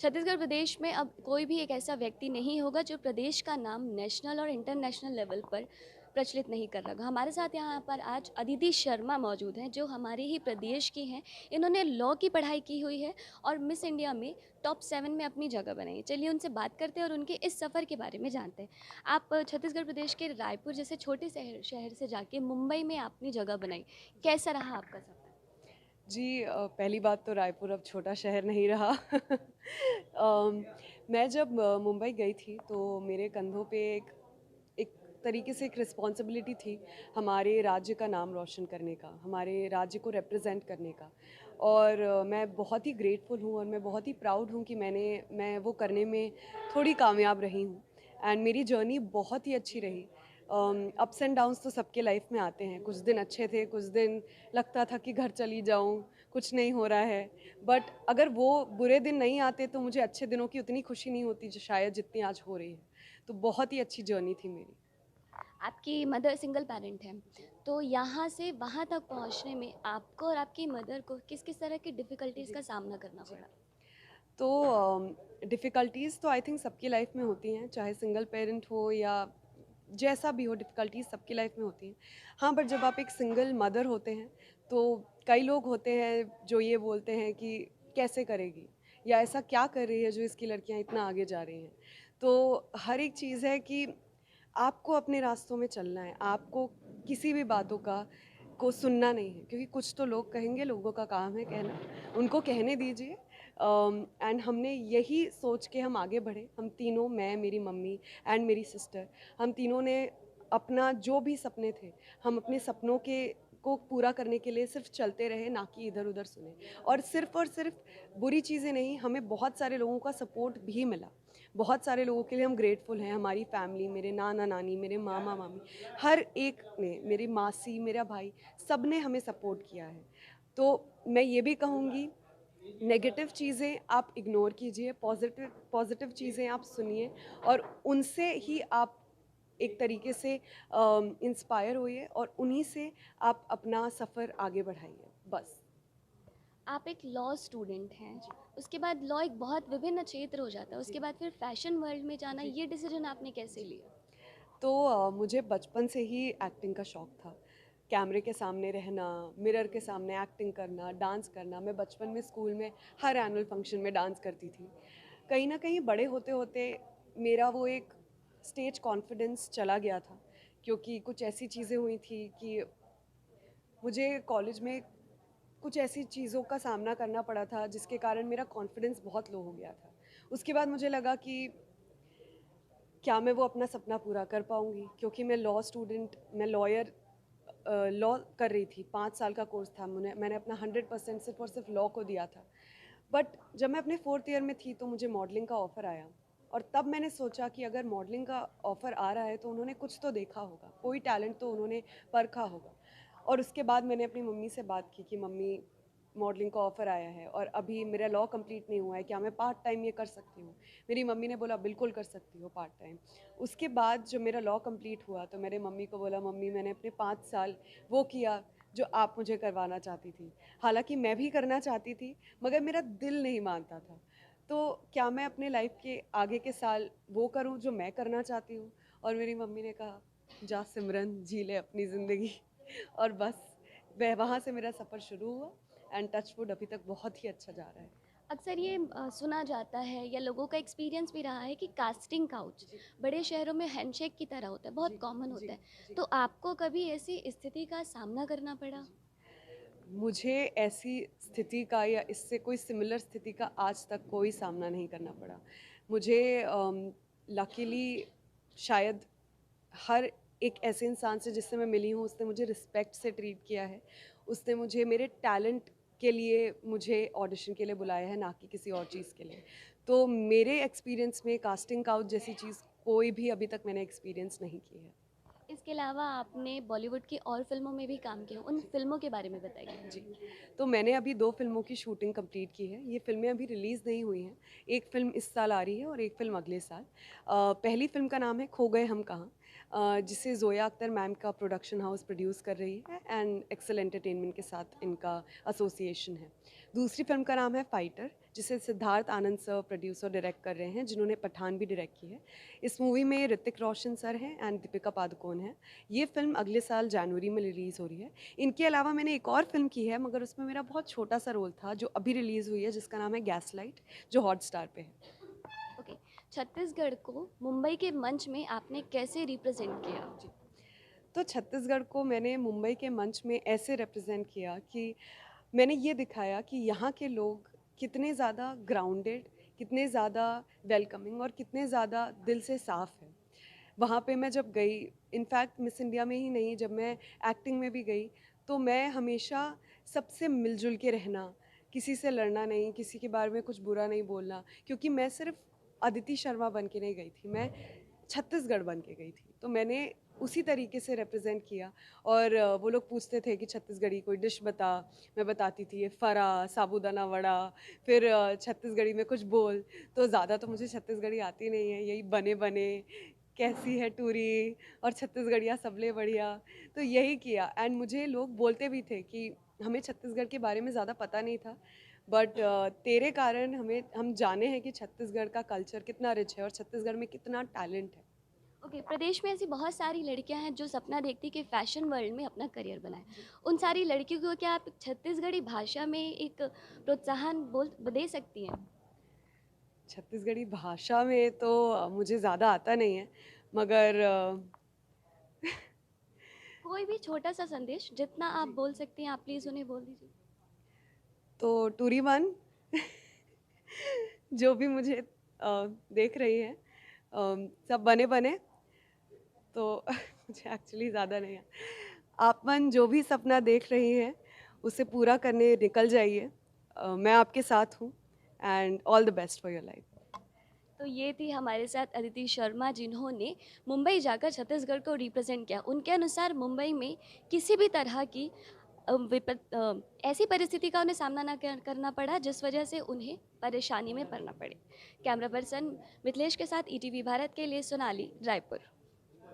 छत्तीसगढ़ प्रदेश में अब कोई भी एक ऐसा व्यक्ति नहीं होगा जो प्रदेश का नाम नेशनल और इंटरनेशनल लेवल पर प्रचलित नहीं कर रहा। हमारे साथ यहाँ पर आज अदिति शर्मा मौजूद हैं जो हमारे ही प्रदेश की हैं। इन्होंने लॉ की पढ़ाई की हुई है और मिस इंडिया में टॉप 7 में अपनी जगह बनाई है। चलिए उनसे बात करते हैं और उनके इस सफ़र के बारे में जानते हैं। आप छत्तीसगढ़ प्रदेश के रायपुर जैसे छोटे शहर शहर से जाके मुंबई में अपनी जगह बनाई, कैसा रहा आपका सफ़र? जी पहली बात तो रायपुर अब छोटा शहर नहीं रहा। मैं जब मुंबई गई थी तो मेरे कंधों पे एक तरीके से एक रिस्पॉन्सिबिलिटी थी हमारे राज्य का नाम रोशन करने का, हमारे राज्य को रिप्रेजेंट करने का। और मैं बहुत ही ग्रेटफुल हूँ और मैं बहुत ही प्राउड हूँ कि मैं वो करने में थोड़ी कामयाब रही हूँ। एंड मेरी जर्नी बहुत ही अच्छी रही। अप्स एंड डाउन्स तो सबके लाइफ में आते हैं। कुछ दिन अच्छे थे, कुछ दिन लगता था कि घर चली जाऊं, कुछ नहीं हो रहा है। बट अगर वो बुरे दिन नहीं आते तो मुझे अच्छे दिनों की उतनी खुशी नहीं होती जो शायद जितनी आज हो रही है। तो बहुत ही अच्छी जर्नी थी मेरी। आपकी मदर सिंगल पेरेंट हैं, तो यहाँ से वहाँ तक पहुँचने में आपको और आपकी मदर को किस किस तरह की डिफ़िकल्टीज़ का सामना करना जी। पड़ा? तो डिफ़िकल्टीज़ तो आई थिंक सबकी लाइफ में होती हैं, चाहे सिंगल पेरेंट हो या जैसा भी हो, डिफ़िकल्टीज़ सबकी लाइफ में होती हैं। हाँ, बट जब आप एक सिंगल मदर होते हैं तो कई लोग होते हैं जो ये बोलते हैं कि कैसे करेगी या ऐसा क्या कर रही है जो इसकी लड़कियां इतना आगे जा रही हैं। तो हर एक चीज़ है कि आपको अपने रास्तों में चलना है, आपको किसी भी बातों का को सुनना नहीं है, क्योंकि कुछ तो लोग कहेंगे, लोगों का काम है कहना, उनको कहने दीजिए। एंड हमने यही सोच के हम आगे बढ़े। हम तीनों, मैं, मेरी मम्मी एंड मेरी सिस्टर, हम तीनों ने अपना जो भी सपने थे, हम अपने सपनों के को पूरा करने के लिए सिर्फ चलते रहे, ना कि इधर उधर सुने। और सिर्फ बुरी चीज़ें नहीं, हमें बहुत सारे लोगों का सपोर्ट भी मिला। बहुत सारे लोगों के लिए हम ग्रेटफुल हैं। हमारी फैमिली, मेरे नाना नानी, मेरे मामा मामी, हर एक ने, मेरी मासी, मेरा भाई, सब ने हमें सपोर्ट किया है। तो मैं ये भी कहूँगी, नेगेटिव चीज़ें आप इग्नोर कीजिए, पॉजिटिव पॉजिटिव चीज़ें आप सुनिए और उनसे ही आप एक तरीके से इंस्पायर होइए और उन्हीं से आप अपना सफ़र आगे बढ़ाइए, बस। आप एक लॉ स्टूडेंट हैं, उसके बाद लॉ एक बहुत विभिन्न क्षेत्र हो जाता है, जी। उसके बाद फिर फैशन वर्ल्ड में जाना, जी। ये डिसीजन आपने कैसे लिया? तो मुझे बचपन से ही एक्टिंग का शौक था। कैमरे के सामने रहना, मिरर के सामने एक्टिंग करना, डांस करना। मैं बचपन में स्कूल में हर एनुअल फंक्शन में डांस करती थी। कहीं न कहीं बड़े होते-होते मेरा वो एक स्टेज कॉन्फिडेंस चला गया था, क्योंकि कुछ ऐसी चीज़ें हुई थी कि मुझे कॉलेज में कुछ ऐसी चीज़ों का सामना करना पड़ा था जिसके कारण मेरा कॉन्फिडेंस बहुत लो हो गया था। उसके बाद मुझे लगा कि क्या मैं वो अपना सपना पूरा कर पाऊँगी? क्योंकि मैं लॉयर लॉ कर रही थी, 5 साल का कोर्स था। मैंने अपना 100% सिर्फ़ और सिर्फ़ लॉ को दिया था। बट जब मैं अपने 4th ईयर में थी तो मुझे मॉडलिंग का ऑफ़र आया और तब मैंने सोचा कि अगर मॉडलिंग का ऑफ़र आ रहा है तो उन्होंने कुछ तो देखा होगा, कोई टैलेंट तो उन्होंने परखा होगा। और उसके बाद मैंने अपनी मम्मी से बात की कि मम्मी, मॉडलिंग का ऑफ़र आया है और अभी मेरा लॉ कंप्लीट नहीं हुआ है, क्या मैं पार्ट टाइम ये कर सकती हूँ? मेरी मम्मी ने बोला बिल्कुल कर सकती हो पार्ट टाइम। उसके बाद जब मेरा लॉ कंप्लीट हुआ तो मैंने मम्मी को बोला, मम्मी मैंने अपने 5 साल वो किया जो आप मुझे करवाना चाहती थी। हालाँकि मैं भी करना चाहती थी, मगर मेरा दिल नहीं मानता था। तो क्या मैं अपने लाइफ़ के आगे के साल वो करूँ जो मैं करना चाहती हूँ? और मेरी मम्मी ने कहा, जा सिमरन जी ले अपनी ज़िंदगी। और बस वह वहाँ से मेरा सफ़र शुरू हुआ एंड टच वुड अभी तक बहुत ही अच्छा जा रहा है। अक्सर ये सुना जाता है या लोगों का एक्सपीरियंस भी रहा है कि कास्टिंग काउच जी। बड़े शहरों में हैंडशेक की तरह होता है, बहुत जी। कॉमन जी। होता है। जी। तो आपको कभी ऐसी स्थिति का सामना करना पड़ा? जी। मुझे ऐसी स्थिति का या इससे कोई सिमिलर स्थिति का आज तक कोई सामना नहीं करना पड़ा। मुझे लकीली शायद हर एक ऐसे इंसान से जिससे मैं मिली हूँ उसने मुझे रिस्पेक्ट से ट्रीट किया है। उसने मुझे मेरे टैलेंट के लिए मुझे ऑडिशन के लिए बुलाया है, ना कि किसी और चीज़ के लिए। तो मेरे एक्सपीरियंस में कास्टिंग काउच जैसी चीज़ कोई भी अभी तक मैंने एक्सपीरियंस नहीं की है। इसके अलावा आपने बॉलीवुड की और फिल्मों में भी काम किया, उन जी। फिल्मों के बारे में बताइए। जी, तो मैंने अभी 2 फ़िल्मों की शूटिंग कंप्लीट की है। ये फ़िल्में अभी रिलीज़ नहीं हुई हैं। एक फ़िल्म इस साल आ रही है और एक फ़िल्म अगले साल। पहली फ़िल्म का नाम है खो गए हम कहाँ। जिसे ज़ोया अख्तर मैम का प्रोडक्शन हाउस प्रोड्यूस कर रही है एंड एक्सेल एंटरटेनमेंट के साथ इनका एसोसिएशन है। दूसरी फिल्म का नाम है फाइटर, जिसे सिद्धार्थ आनंद सर प्रोड्यूस और डायरेक्ट कर रहे हैं, जिन्होंने पठान भी डायरेक्ट की है। इस मूवी में ऋतिक रोशन सर हैं एंड दीपिका पादुकोण है। ये फिल्म अगले साल जनवरी में रिलीज़ हो रही है। इनके अलावा मैंने एक और फिल्म की है, मगर उसमें मेरा बहुत छोटा सा रोल था, जो अभी रिलीज़ हुई है, जिसका नाम है गैसलाइट, जो हॉटस्टार पे है। ओके, छत्तीसगढ़ को मुंबई के मंच में आपने कैसे रिप्रेजेंट किया? जी। तो छत्तीसगढ़ को मैंने मुंबई के मंच में ऐसे रिप्रेजेंट किया कि मैंने ये दिखाया कि यहाँ के लोग कितने ज़्यादा ग्राउंडेड, कितने ज़्यादा वेलकमिंग और कितने ज़्यादा दिल से साफ़ हैं। वहाँ पे मैं जब गई, इनफैक्ट मिस इंडिया में ही नहीं, जब मैं एक्टिंग में भी गई, तो मैं हमेशा सबसे मिलजुल के रहना, किसी से लड़ना नहीं, किसी के बारे में कुछ बुरा नहीं बोलना, क्योंकि मैं सिर्फ अदिति शर्मा बन के नहीं गई थी, मैं छत्तीसगढ़ बन के गई थी। तो मैंने उसी तरीके से रिप्रेजेंट किया। और वो लोग पूछते थे कि छत्तीसगढ़ी कोई डिश बता, मैं बताती थी ये फरा, साबूदाना वड़ा, फिर छत्तीसगढ़ी में कुछ बोल। तो ज़्यादा तो मुझे छत्तीसगढ़ी आती नहीं है, यही बने बने, कैसी है टूरी और छत्तीसगढ़िया सबले बढ़िया। तो यही किया एंड मुझे लोग बोलते भी थे कि हमें छत्तीसगढ़ के बारे में ज़्यादा पता नहीं था, बट तेरे कारण हम जाने हैं कि छत्तीसगढ़ का कल्चर कितना रिच है और छत्तीसगढ़ में कितना टैलेंट है। ओके, प्रदेश में ऐसी बहुत सारी लड़कियां हैं जो सपना देखती कि फैशन वर्ल्ड में अपना करियर बनाए। उन सारी लड़कियों को क्या आप छत्तीसगढ़ी भाषा में एक प्रोत्साहन बोल दे सकती हैं? छत्तीसगढ़ी भाषा में तो मुझे ज़्यादा आता नहीं है, मगर कोई भी छोटा सा संदेश जितना आप जी, बोल सकती हैं, आप प्लीज़ उन्हें बोल दीजिए। तो टूरी वन जो भी मुझे देख रही है, सब बने बने, तो मुझे एक्चुअली ज़्यादा नहीं है। आप मन जो भी सपना देख रही हैं, उसे पूरा करने निकल जाइए। मैं आपके साथ हूँ and all the best for your life. तो ये थी हमारे साथ अदिति शर्मा, जिन्होंने मुंबई जाकर छत्तीसगढ़ को रिप्रेजेंट किया। उनके अनुसार मुंबई में किसी भी तरह की ऐसी परिस्थिति का उन्हें सामना ना करना पड़ा जिस वजह से उन्हें परेशानी में पड़ना पड़े। कैमरा पर्सन मिथिलेश के साथ ईटीवी भारत के लिए सोनाली, रायपुर।